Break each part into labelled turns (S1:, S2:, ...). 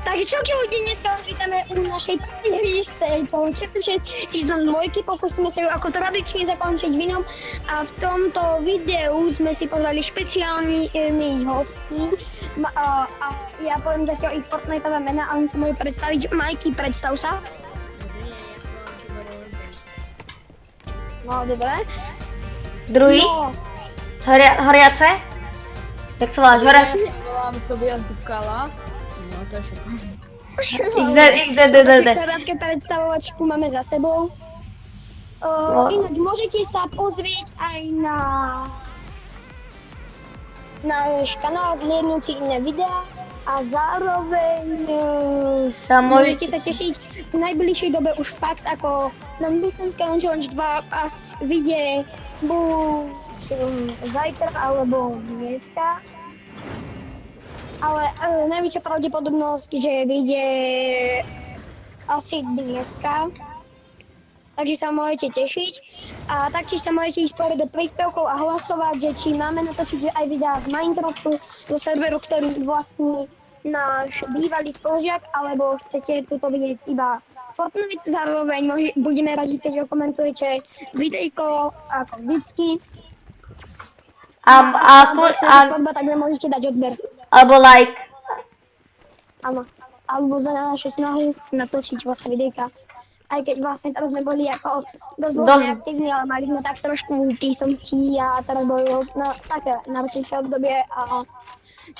S1: Takže čauky ľudí, dneska vás vítame u našej prvej hry z tejto Chapter 6 Season 2. Pokúsime sa ju ako tradične zakončiť vinom a v tomto videu sme si pozvali špeciálnych hostí a ja poviem zatiaľ ich Fortniteové mená a oni sa môžu predstaviť. Majky, predstav sa. No, dobre.
S2: Druhý?
S1: No,
S2: Horiace? Jak sa voláš?
S3: Ja sa volám Tobias Dubkala. No to je všetko.
S2: XDDD.
S1: krátke predstavovačku máme za sebou. Ináč môžete sa pozrieť aj na náš kanál, zhliadnúť si iné videá a zároveň
S2: Sa
S1: môžete sa tešiť v najbližšej dobe už fakt ako na Distance Challenge 2 vyjde buď zajtra alebo dneska. Ale najväčšia pravdepodobnosť, že vyjde asi dneska. Takže sa môžete tešiť. A taktiež sa môžete ísť do príspevkov a hlasovať, že či máme natočiť aj videá z Minecraftu do serveru, ktorý vlastní náš bývalý spolužiak, alebo chcete tuto vidieť iba Fortnite. Zároveň budeme radi, keď komentujete videjko ako vždycky. Tak môžete dať odber.
S2: Alebo like.
S1: Áno, alebo za našu snahu natočiť vlastne videjka. Aj keď vlastne teraz sme boli ako dosť aktívni, ale mali sme tak trošku písomky a teraz boli na také náročnejšie obdobie a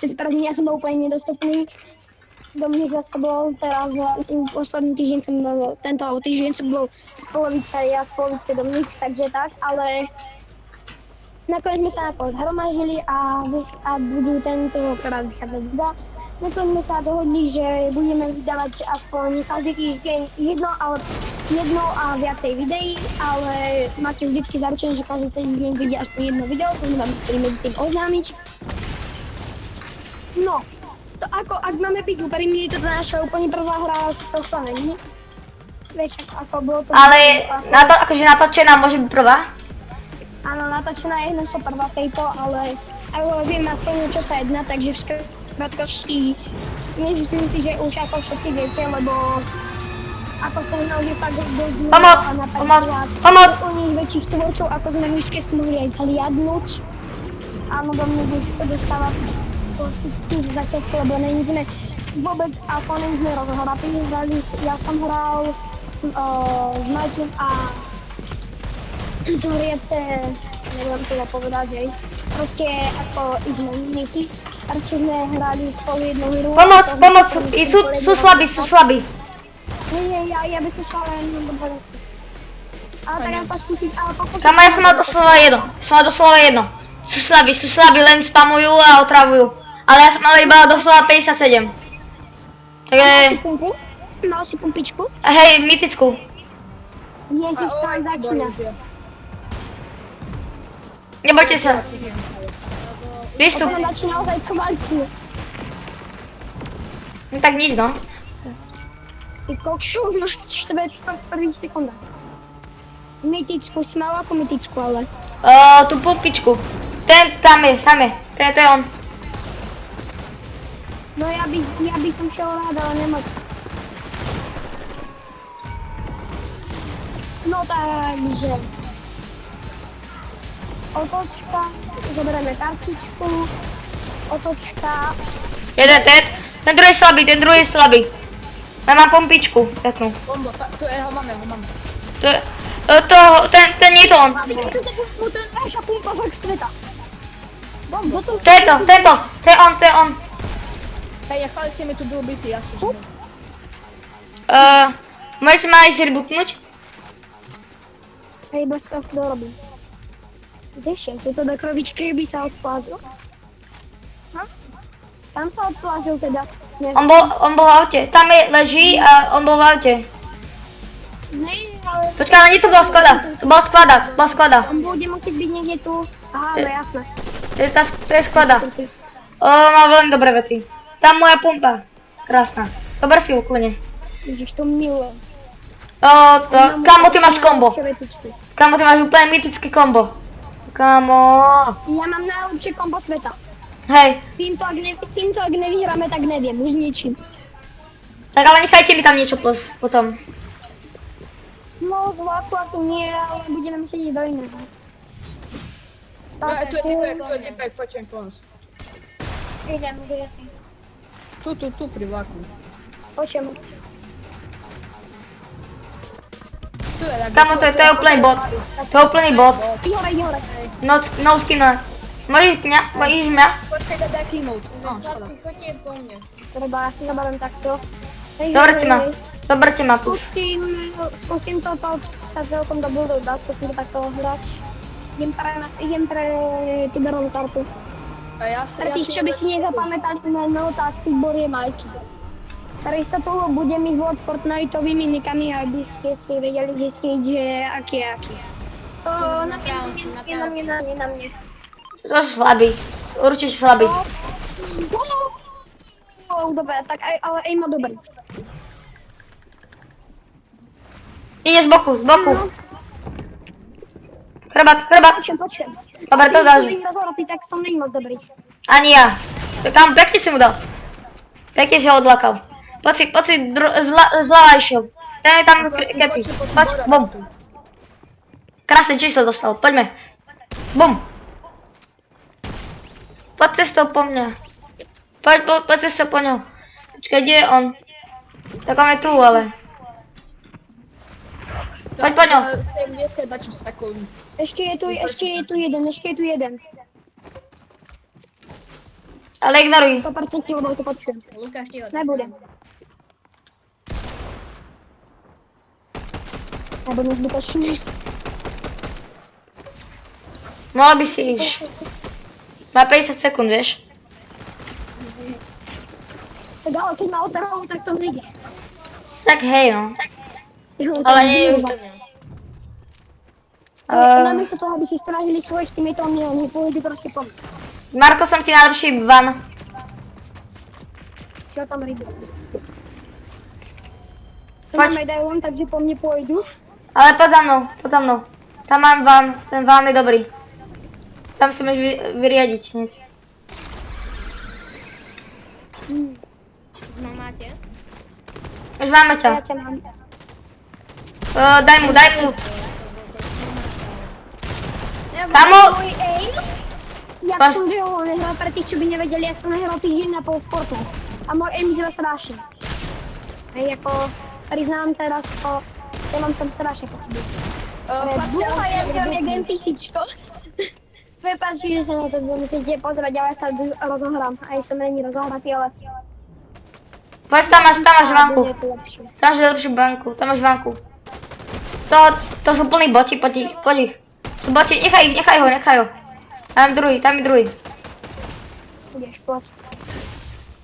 S1: cez prázdniny ja som bol úplne nedostupný. Dominik zase bol teraz, posledný týždeň som bol, tento týždeň som bol z polovice, ja z polovice Dominik, takže tak, ale nakoniec sme sa ako zhromaždili a budú tentokrát vychádzať videá. Nakoniec sme sa dohodli, že budeme vydávať aspoň každý týždeň jedno a viacej videí, ale máte vždycky zaručené, že každý týždeň vyjde aspoň jedno video, to vám chceli medzi tým oznámiť. No, to ako, ak máme byť úprimní, to naša úplne prvá hra z tohto není. Vieš, ako bolo to...
S2: Ale akože natočená môže byť prvá?
S1: Áno, natočená je naša prvá z tejto, ale viem aspoň čo sa jedná, takže v krátkosti myslím si, že už ako všetci viete, lebo ako sa množí fakt dosť ľudí a napríklad u nich väčších tvorcov, ako sme myške si mohli aj zhliadnúť. Áno, Dominik už to dostáva klasicky z začiatku, lebo není sme vôbec ako není sme rozhratí. Ja som hral s Majkom a z Horiace, neviem teda povedať, že proste ako ich novinky. Proste sme hrali spolu jednu hru.
S2: Pomoc, sú slabí.
S1: Nie, ja by som šla len do Horiace. Ale tak ako skúsiť, ale pokúsiť...
S2: Kama, ja som mal doslova jedno. Sú slabí, len spamujú a otravujú. Ale ja som mal iba doslova 57. Takže...
S1: Mal si pumpičku?
S2: Hej, mytickú.
S1: Ježiš, tam začína.
S2: Nebojte sa. Víš tu?
S1: Potom začína ozaj kvalitne.
S2: No tak nič, no.
S1: Ty kokšu, máš 4 prvých sekundách. Mytickú, si mal ako mytickú, ale...
S2: Tú pumpičku. Tam je. To je on.
S1: No ja by som šiel rád, ale nemoc. No takže... Otočka, zoberieme kartičku, otočka.
S2: Ten druhý je slabý. Tam mám pompičku, takú.
S3: Bombo, to je ho máme.
S2: Ten nie je to on.
S1: To je najväčšia pumpa fakt sveta. Bombo,
S2: To je on.
S3: Hej, chváli ste mi tu byl bytý, asi.
S2: Môžeš ma aj zrebutnúť?
S1: hej, bez toho to robím. Vieš, toto do krovičky by sa odplázil. Tam sa odplázil teda.
S2: On bol v aute. Tam leží a on bol v aute.
S1: Nej, ale...
S2: Počkaj, ale nie to bola sklada.
S1: On bude musieť byť niekde tu. Aha, no jasné.
S2: To je sklada. Má veľmi dobré veci. Tam moja pumpa. Krásna. Dobre si úplne.
S1: Ježiš, to milujem.
S2: Kamo, ty máš kombo. Kamo, ty máš úplne mytické kombo. Kamo.
S1: Ja mám najlepšie kombo sveta.
S2: Hej.
S1: S týmto, ak nevyhráme, tak neviem, už s ničím.
S2: Tak ale nechajte mi tam niečo potom.
S1: No, z vlaku asi nie, ale budeme musieť ísť do iného.
S3: Tu je typek, poďte mi pomôcť.
S1: Idem, kde si.
S3: Tu pri vlaku.
S1: Počujem.
S3: Tu je, tak.
S2: Kamo, to je úplný bot. To je úplný bot.
S1: Ide hore.
S2: No skin. Môžeš mňa?
S3: Počkaj, daj kýmov. No,
S4: Chlapci, choďte po mne.
S1: Treba, ja si zaberiem takto.
S2: Doberte ma tu.
S1: Skúsim toto sa celkom do build dá, skúsim to takto hrať. Idem pre Tiberovú kartu.
S3: A ja
S1: Pre tých, čo by si nezapamätali meno, tak Tibor je Majky. Pre istotu budem ich vod Fortniteovými nikami, aby ste si vedeli zistiť, že aký je aký. Na mne.
S2: To sú slabý. Určite slabý.
S1: Dobre, tak ale aim má dobrý.
S2: Ide z boku. Chrbát.
S1: Počujem.
S2: Dobre, to dáš.
S1: Rozhoratý, tak som nej moc dobrý.
S2: Ani ja. Kam, pekne si mu dal. Pekne si ho odlakal. Poď si zľava išiel. Ten je tam kepi. Poď, bum. Krásne číslo dostal, poďme. Bum. Poď cestou po mňa. Poď cestou po ňo. Počkaj, kde je on? Tak on je tu, ale. Poď po ňo.
S3: 70 dačo sekúnd.
S1: Ešte je tu jeden.
S2: Ale ignoruj.
S1: 100% lebo to počujem.
S4: Lukáš, ty ho.
S1: Nebudem. Nebudem zbytočný.
S2: Mohla by si ísť. Má 50 sekúnd, vieš?
S1: Tak ale keď má otrhov, tak to nejde.
S2: Tak hej, no. Ale nie je už to.
S1: Namiesto toho, aby si strážili svojich teammateov, oni pôjdu proste po mne.
S2: Marko, som ti najlepší van.
S1: Čo tam ryby? Som medailon, takže po mne pôjdu.
S2: Ale poď za mnou. Tam mám van, ten van je dobrý. Tam si môžeš vyriadiť hneď.
S4: No máte?
S2: Už máme
S1: Ja
S2: ťa.
S1: ťa mám.
S2: Daj mu. Kamo!
S1: Môj aim? Ja som ho nehral pre tých, čo by nevedeli, ja som nehral týždeň na pol v Fortnite. A môj aim vyzerá strašne. Hej, ako priznám teraz, že mám som strašne pochybu. Dúha, ja vyzerám jak NPCčko. Prepáč, že sa na to musíte pozerať, ale ja sa rozohrám. Aj som není rozohratý, ale...
S2: Poď, tam máš vanku. Tam máš lepšiu banku, tam máš vanku. To sú plní boti, poď ich. Sú boti, nechaj ho. Tam je druhý.
S1: Ideš, poď.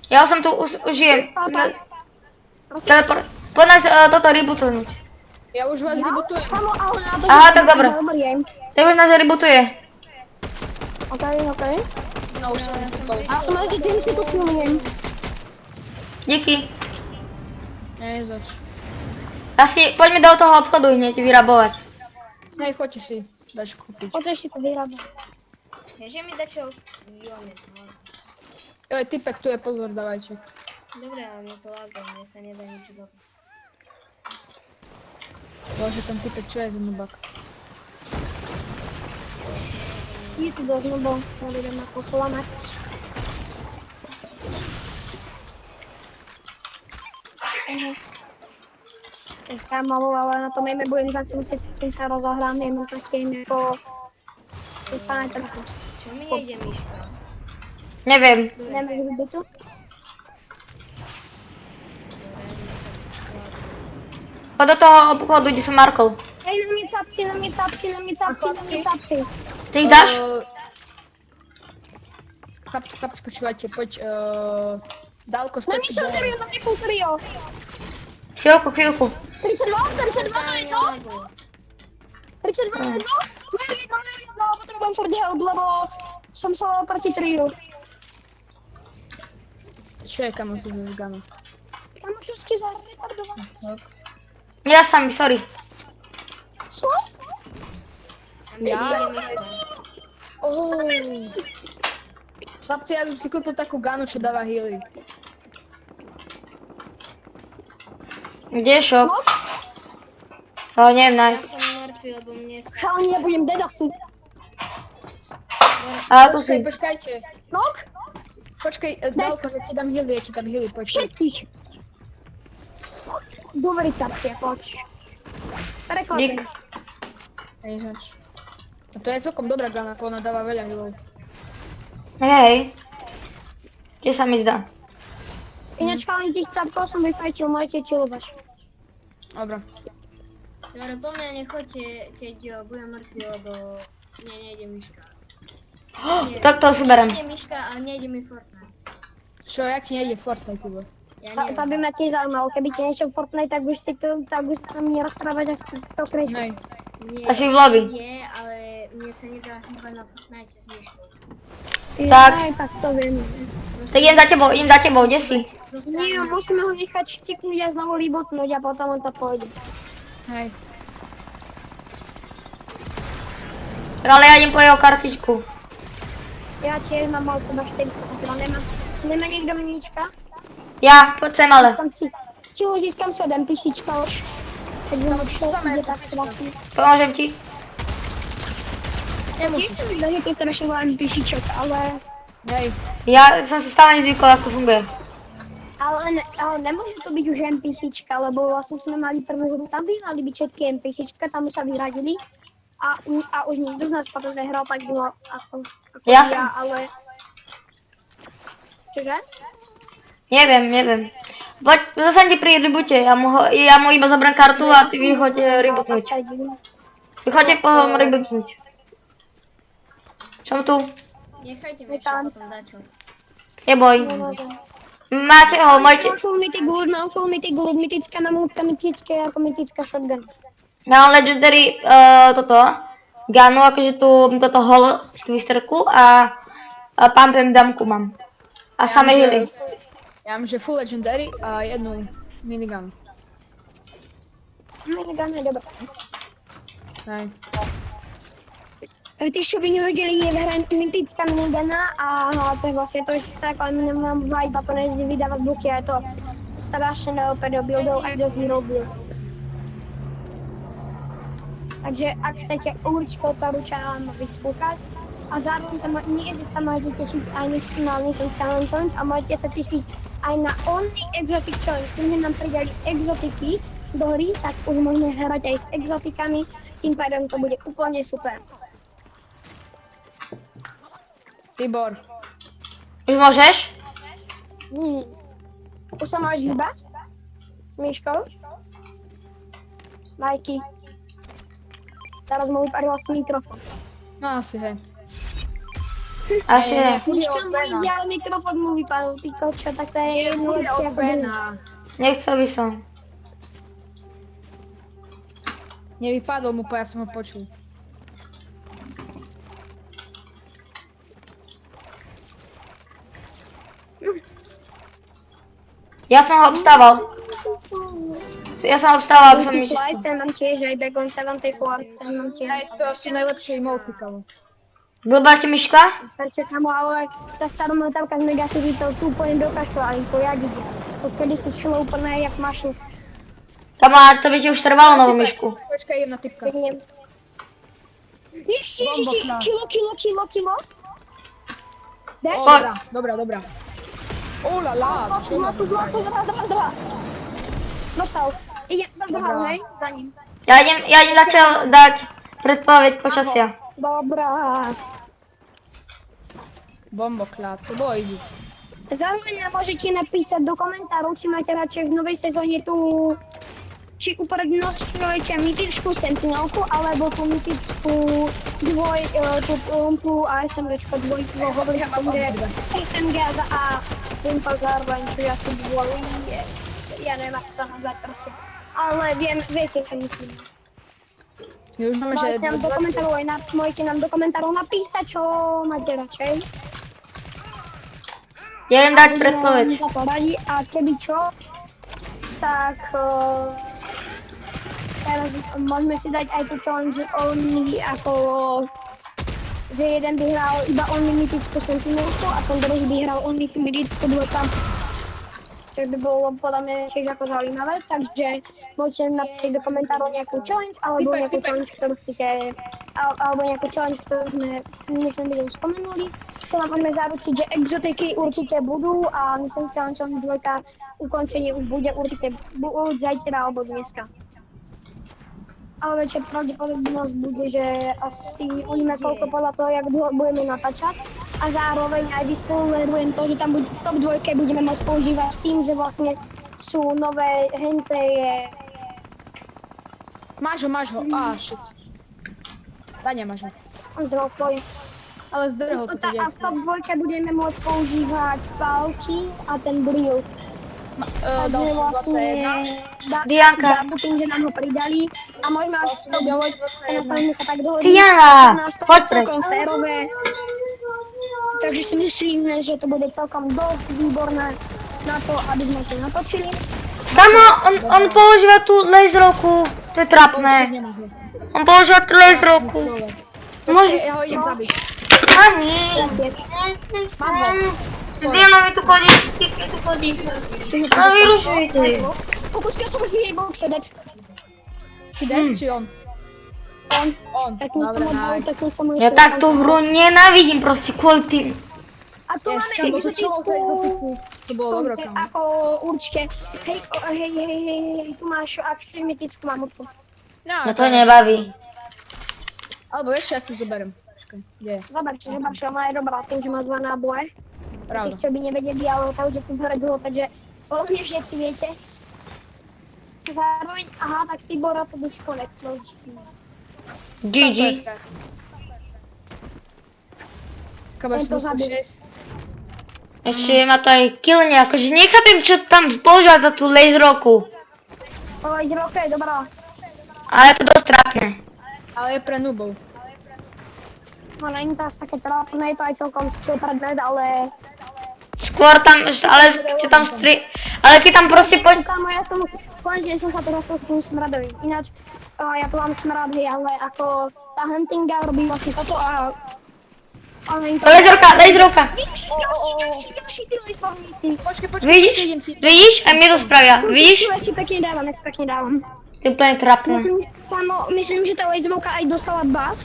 S2: Ja som tu už žijem. Poď nás toto rebootovnúť.
S3: Ja už vás rebootujem.
S1: Kamo, ale na to...
S2: Aha, tak dobre.
S1: Dobrý aim.
S2: Tak už nás rebootuje.
S1: Okej.
S3: No už som rebootoval.
S1: A som medzi tým si tu kľúnem.
S2: Díky.
S3: Nie, zač.
S2: Poďme do toho obchodu hneď vyrabovať.
S3: Hej, choďte si. Dáš kúpiť.
S1: Poďme si to vyrábať.
S4: Ježe mi dačo... Jo, mne to lága.
S3: Jo, typek tu je, pozor, dávajte.
S4: Dobre, ale mne to lága, mne sa nedá nič robiť.
S3: Bože, ten typek, čo je za nubak?
S1: Je tu dosť, lebo nebudem ako klamať. Kámo, ale na tom aime budem zase musieť s tým sa rozohrám, nemám také aime ako... To sa netrafí.
S4: Čo mi nejde myška?
S2: Neviem.
S1: Nemáš vybitu?
S2: Poď do toho obchodu, kde som markol.
S1: Hej, na mne capci.
S2: Ty ich dáš?
S3: Chlapci, počúvajte, poď, Dálko,
S1: Na mne full trio.
S2: Chvíľku.
S1: 32 na jedno. 32 na jedno. No, potrebujem furt health, lebo som sa proti triu.
S3: Čo je, kamo, si zgano?
S1: Kamo, čo ste za retardované?
S2: Ja sami, sorry.
S1: Co?
S3: Ja? Chlapci, ja som si kúpil takú ganu, čo dáva healy.
S2: Kde je šok?
S1: No,
S2: Ale neviem
S4: Ja
S2: nájsť.
S4: som mŕtvy, lebo mne sa...
S1: chalani, ja budem dead asi.
S2: A tu si.
S3: Počkajte.
S1: Nok?
S3: Počkej, Dalko, že ti dám healy, poď.
S1: Všetkých. Dobre, capcie, poď. Prekladem.
S2: Dík.
S3: Ježiš. A to je celkom dobrá gana, ona dáva veľa healov.
S2: Hej. Kde sa mi zdá?
S1: Ináč, chalani, tých capkov som vyfajčil, môžete chillovať.
S3: Dobre.
S4: Dobre, po mňa nechoďte, keď budem mŕtvy, lebo mne nejde myška.
S2: Tak to si berem.
S4: Nejde myška, ale nejde mi Fortnite.
S3: Čo, jak ti nejde Fortnite, Tibo?
S4: Ja
S1: To by
S4: neviem.
S1: ma tiež zaujímalo, keby ti niečo v Fortnite, tak budeš sa s nami rozprávať až to krejšie.
S3: Nej.
S4: Nie,
S2: Asi v lobby.
S4: Je, ale mne sa nedá hýbať na Fortnite s myškou.
S2: Tak.
S1: Aj, tak to viem.
S2: Tak idem za tebou, kde si?
S1: Nie, musíme ho nechať chciknúť a znovu rebootnúť a potom on to pôjde.
S3: Hej.
S2: Ale ja idem po jeho kartičku.
S1: Ja tiež mám od seba 400, takže nemá niekto menička?
S2: Ja, poď sem ale.
S1: Získam si od NPCčka už. Tak by mi šlo,
S3: samé
S1: ide tak strašne.
S2: Pomôžem ti.
S1: Tiež som myslel, že to je strašne veľa NPCčok, ale...
S3: Hej.
S2: Ja som si stále nezvykol, ako to funguje.
S1: Ale nemôže to byť už NPCčka, lebo vlastne sme mali prvú hru, tam by mali byť všetky NPCčka, tam sa vyradili. A už nikto z nás potom nehral tak dlho ako
S2: Ja
S1: ja, ale... Čože?
S2: Neviem. Poď, zostaň ti pri reboote, ja mu iba zoberiem kartu a ty vyhoď rebootnúť. Vychoďte po rebootnúť. Som tu.
S4: Nechajte mi ešte potom dačo.
S2: Neboj.
S1: Nemôžem.
S2: Máte ho, môjte.
S1: Mám full mythic gold, mytická mamútka, mytické ako mytická shotgun.
S2: Mám legendary toto. Ganu, akože toto holo twisterku a pump and dumpku mám. A samé healy.
S3: Ja mám, že full legendary a jednu minigun.
S1: Minigun je dobré.
S3: Hej.
S1: Tí, čo by nevedeli, je v hre mytická minigana a to je vlastne to, že tak, ale mám vibe a to nevydáva zvuky a je to strašne neoper do buildov aj do zero build. Takže ak chcete určite odporúčam vyskúšať a zároveň nie, že sa môžete tešiť aj na Nissan Skyline Challenge a môžete sa tešiť aj na Only Exotic Challenge. Tým, že nám pridali exotiky do hry, tak už môžeme hrať aj s exotikami, tým pádom to bude úplne super.
S3: Tibor.
S2: Už môžeš?
S1: Už sa máš hýbať? Myškou? Majky. Teraz mu vyparil asi mikrofón.
S3: No asi, hej.
S2: Asi ne.
S1: Myška, môj mikrofón mu vypadol, ty kočo, tak to je jedno lepšie ako druhé.
S2: Nechcel by som.
S3: Nevypadol mu, ja som ho počul.
S2: Ja som ho obstával. Aby som
S1: Musím
S2: nič...
S1: slide, ten mám tiež, aj Bagon 74, ten mám tiež.
S3: Hej, to asi najlepšie emoty, kamo.
S2: Blbá ti myška?
S1: Takže kamo, ale tá staromotovka z Megacity to tu úplne dokašľa, to jak ide. To kedy si šlo úplne jak mašina.
S2: Kama, to by ti už trvalo novú myšku.
S3: Počkaj, idem na typka.
S1: Ježiši, kilo. Daj?
S3: Dobrá. Olala.
S1: Zlato, zdrá. Dostal. Ide, zdrhal, hej, za ním.
S2: Ja idem začal dať predpoveď počasia.
S1: Dobrá.
S3: Bomboklad, to bolo easy.
S1: Zároveň nám môžete napísať do komentárov, či máte radšej v novej sezóne tú či uprednostňujete mytickú sentinelku, alebo tú mytickú tú pompu a SMGčko dvojku, hovorí o tom, že SMG a pompa zároveň, čo ja si dvolím, ja neviem, ako to nazvať proste. Ale viete, čo myslím. Môžete nám do komentárov napísať, čo máte radšej.
S2: Ja idem dať predpoveď.
S1: Za to radi a keby čo, tak teraz môžeme si dať aj tú challenge only ako že jeden by hral iba only mytickú sentinelku a ten druhý by hral only tú mytickú dvojku. čo by bolo podľa mňa tiež ako zaujímavé, takže môžete napísať do komentárov nejakú challenge, alebo nejakú challenge, ktorú chcete, alebo nejakú challenge, ktorú sme myslím, že spomenuli. Čo vám môžeme zaručiť, že exotiky určite budú a myslím si, že challenge 2 ukončenie už bude určite buď zajtra alebo dneska. Ale väčšia pravdepodobnosť bude, že asi uvidíme koľko podľa toho, jak dlho budeme natáčať. A zároveň aj vyspoilerujem to, že tam v top 2 budeme môcť používať s tým, že vlastne sú nové henteje.
S3: Máš ho. Á, shit. Tá nemáš ho. Ale zdrhol to
S1: A v top 2 budeme môcť používať palky a ten drill. Takže vlastne
S2: Dianka.
S1: tým, že nám ho pridali a môžeme až to dovoľť, sa tak dohodnúť.
S2: Diana,
S1: To
S2: poď
S1: je celkom férové. Takže si myslím, že to bude celkom dosť výborné na to, aby sme to natočili.
S2: Dano, on používa tú laserovku, to je trapné. On používa tú laserovku. Môže...
S3: Ja ho idem zabiť.
S2: Ani.
S3: Mám ho.
S2: Diana mi tu chodí, mi tu chodí. No vyrušujte.
S1: Pokuška som už v jej boxe dať.
S3: Si dead, či on? On.
S1: Pekne som ho dal, pekne som ho
S2: Ja tak tú hru nenávidím proste kvôli tým.
S1: A tu máme exotickú.
S3: To bolo dobré, kam.
S1: Ako určite. Hej, tu máš extremitickú mamutku.
S2: No to nebaví.
S3: Alebo vieš, ja si zoberiem. Počkaj, kde je?
S1: Zober, ona je dobrá tým, že má 2 náboje.
S3: Pravda.
S1: Tých, čo by nevedeli, ale to už je tu hore dlho, takže podľa mňa všetci viete. Zároveň, aha, tak Tibora to disconnectnul.
S2: GG.
S3: Kabaš
S1: Tento zabil.
S3: 106.
S2: Ešte ma to aj killne, akože nechápem, čo tam používať za tú laserovku.
S1: Izraelka je dobrá.
S2: Ale je to dosť trápne.
S3: Ale je pre nubov.
S1: No není to až také trápne, je to aj celkom skill predmet, ale...
S2: Skôr tam, ale keď tam ale keď tam proste
S1: Kámo, ja som, konečne som sa teraz postupil smradovým. Ináč, ja tu mám smrady, ale ako tá huntinga robí vlastne toto a...
S2: Laserovka.
S1: Ďalší tí laserovníci.
S3: Počkej,
S2: Vidíš? Aj mne to spravia, vidíš?
S1: Ja si pekne dávam.
S2: Je úplne trápne.
S1: Myslím, že tá laserovka aj dostala buff.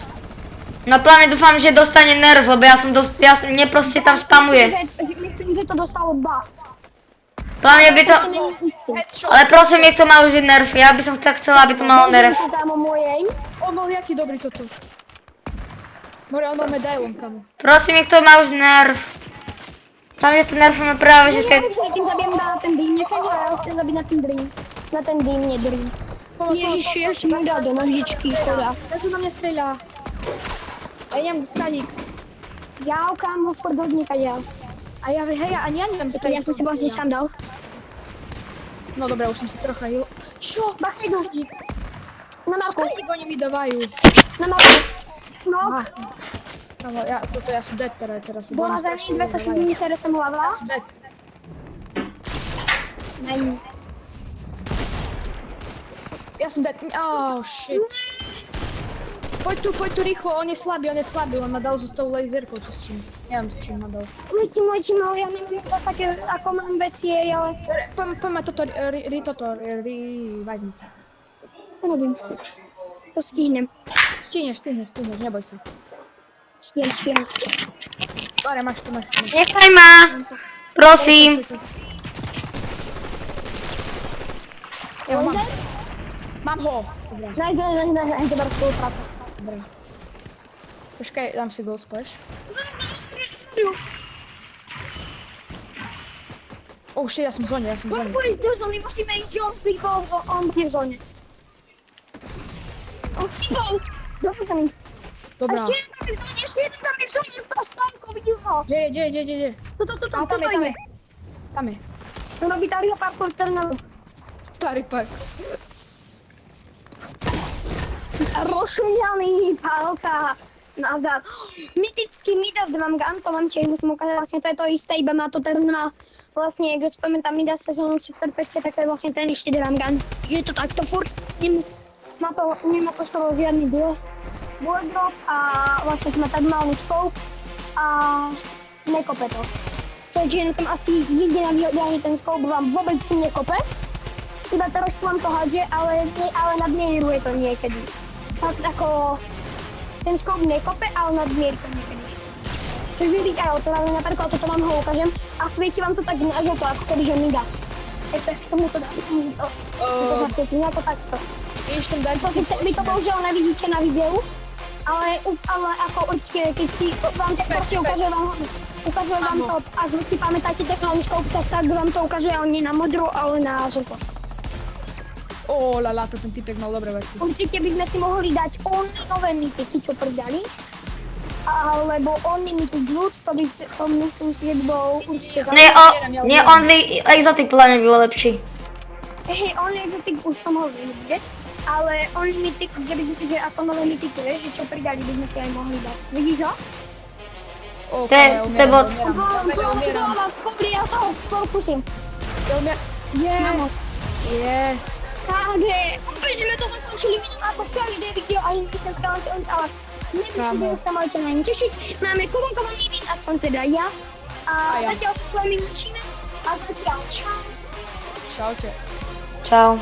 S2: No plne dúfam, že dostane nerv, lebo mne proste tam spamuje.
S1: Myslím, že to dostalo buff.
S2: Plne by to... Ale prosím, nech to má už nerv, ja by som chcela, aby to malo nerv.
S3: On bol jaký dobrý toto. More, on má medailon, kamo.
S2: Prosím, nech to má už nerv. Tam je to nerv, no práve, že keď...
S1: Ja tým zabijem na ten dým, nechaj ho, ja ho chcem zabiť na ten dream. Na ten dým, nie dream. Ježiši, ja si mu dal do nožičky, škoda.
S3: Ja tu na mňa streľa. A idem staník.
S1: Ja kámo, furt hodníka ja.
S3: A ja, hej, ani ja neviem staník.
S1: Ja som si vlastne sám dal.
S3: No dobré, už som si trocha jil. Čo?
S1: Bachaj go. Na Marku.
S3: Staník oni mi dávajú.
S1: Na Marku. Nok.
S3: Kamo, ja som dead teraz.
S1: Bola za ní 278 hlava.
S3: Som dead.
S1: Není.
S3: Ja som dead. Oh shit. Poď tu rýchlo, on je slabý, on ma dal so s tou laserkou, čo s čím. Neviem s čím ma dal.
S1: Letím, ale ja neviem zase také, ako mám veci, ale...
S3: Poďme toto, revive mi.
S1: To robím. To stihnem.
S3: Stihneš, neboj sa.
S1: Stihnem.
S3: Dobre, máš to.
S2: Nechaj ma! Prosím.
S3: Ja ho mám. Mám ho. Dobre.
S1: Nájde dobrá spolupráca.
S3: Dobre. Počkaj, dám si gold splash. Oh shit, ja som v zóne.
S1: Poď do zóny, musíme ísť on bude v zóne. On si bol. Dobre sa mi.
S3: Dobrá.
S1: Ešte jeden tam je v zóne, pas pánko, vidím ho.
S3: Kde?
S1: Toto
S3: Tam je.
S1: On robí Dario parkour, ktorý nám...
S3: Starý park.
S1: Rozšumianý pálka. Nazdar. Mytický Midas Dramgan, to vám tiež musím ukázať, vlastne to je to isté, iba má to terminál. Vlastne, keď spomínam Midas sezónu Super 5, tak to je vlastne ten istý Dramgan. Je to takto furt, nemá to skoro žiadny bullet drop a vlastne to má terminálny scope a nekope to. Což je na tom asi jediná výhoda, že ten scope vám vôbec nekope. Iba trošku vám to hádže, ale nadmieruje to niekedy. Tak ako ten scope nekope, ale nadmierí to niekedy. Což vy vidíte aj to, napríklad toto vám ho ukážem a svieti vám to tak na žlto, ako keby že Midas. K tomu to dám, to zasvietí, nejako takto. Vy to bohužiaľ nevidíte na videu, ale ako určite, keď si vám to proste ukazuje vám to, ak si pamätáte technologický scope, tak vám to ukazuje nie na modru, ale na žlto.
S3: Lala, to ten typek mal dobré veci.
S1: Určite by sme si mohli dať only nové mytiky, čo pridali. Alebo only mythic loot, to myslím si, že by bol určite
S2: Nie, only exotic planet byl lepší.
S1: Hej, only exotic už som ho vidieť, ale only mythic, že by som si, že ako nové mytiky, vieš, že čo pridali, by sme si aj mohli dať. Vidíš ho?
S2: To je bot.
S1: Dobrý, ja sa ho pokúsim.
S3: Yes.
S1: Takže, opäť sme to zakončili ako každé video, ani by som skala, ale nevyšli sa môžete na ňu tešiť. Máme komunkovaný vid, aspoň teda ja. A zatiaľ sa s vami učíme. A zatiaľ čau.
S3: Čaute.
S2: Čau.